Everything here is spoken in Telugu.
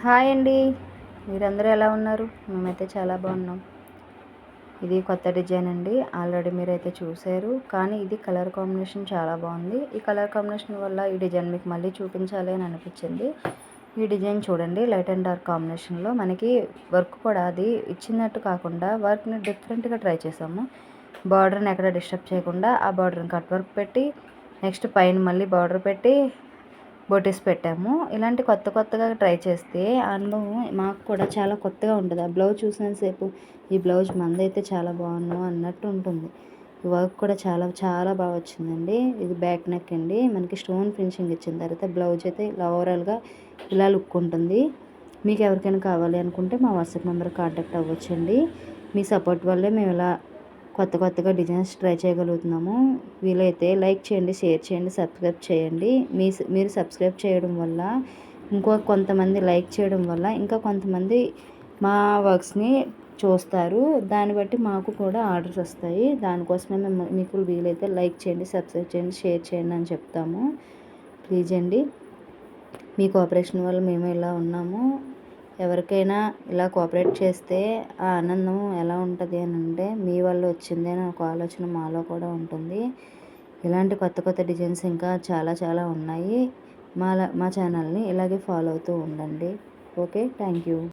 హాయ్ అండి. మీరందరూ ఎలా ఉన్నారు? మేమైతే చాలా బాగున్నాం. ఇది కొత్త డిజైన్ అండి. ఆల్రెడీ మీరైతే చూసారు, కానీ ఇది కలర్ కాంబినేషన్ చాలా బాగుంది. ఈ కలర్ కాంబినేషన్ వల్ల ఈ డిజైన్ మీకు మళ్ళీ చూపించాలి అని అనిపించింది. ఈ డిజైన్ చూడండి, లైట్ అండ్ డార్క్ కాంబినేషన్లో మనకి వర్క్ కూడా అది ఇచ్చినట్టు కాకుండా వర్క్ని డిఫరెంట్గా ట్రై చేసాము. బార్డర్ని ఎక్కడ డిస్టర్బ్ చేయకుండా ఆ బార్డర్ని కట్ వర్క్ పెట్టి, నెక్స్ట్ పైన మళ్ళీ బార్డర్ పెట్టి బొటీస్ పెట్టాము. ఇలాంటి కొత్తగా ట్రై చేస్తే అనుభవం మాకు కూడా చాలా కొత్తగా ఉంటుంది. ఆ బ్లౌజ్ చూసినంతసేపు ఈ బ్లౌజ్ మందైతే చాలా బాగున్నావు అన్నట్టు ఉంటుంది. ఈ వర్క్ కూడా చాలా చాలా బాగా వచ్చిందండి. ఇది బ్యాక్ నెక్ అండి. మనకి స్టోన్ ఫినిషింగ్ ఇచ్చిన తర్వాత బ్లౌజ్ అయితే ఇలా ఓవరాల్గా ఇలా లుక్ ఉంటుంది. మీకు ఎవరికైనా కావాలి అనుకుంటే మా వాట్సాప్ నెంబర్ కాంటాక్ట్ అవ్వచ్చండి. మీ సపోర్ట్ వల్లే మేము ఇలా కొత్తగా డిజైన్స్ ట్రై చేయగలుగుతున్నాము. వీలైతే లైక్ చేయండి, షేర్ చేయండి, సబ్స్క్రైబ్ చేయండి. మీరు సబ్స్క్రైబ్ చేయడం వల్ల కొంతమంది లైక్ చేయడం వల్ల ఇంకా కొంతమంది మా వర్క్స్ని చూస్తారు. దాన్ని బట్టి మాకు కూడా ఆర్డర్స్ వస్తాయి. దానికోసమే మేము మీకు వీలైతే లైక్ చేయండి, సబ్స్క్రైబ్ చేయండి, షేర్ చేయండి అని చెప్తాము. ప్లీజ్ అండి, మీ కోఆపరేషన్ వల్ల మేము ఇలా ఉన్నాము. ఎవరికైనా ఇలా కోఆపరేట్ చేస్తే ఆ ఆనందం ఎలా ఉంటుంది అని అంటే మీ వల్ల వచ్చింది అని ఒక ఆలోచన మాలో కూడా ఉంటుంది. ఇలాంటి కొత్త డిజైన్స్ ఇంకా చాలా ఉన్నాయి. మా ఛానల్ని ఇలాగే ఫాలో అవుతూ ఉండండి. Okay, thank you.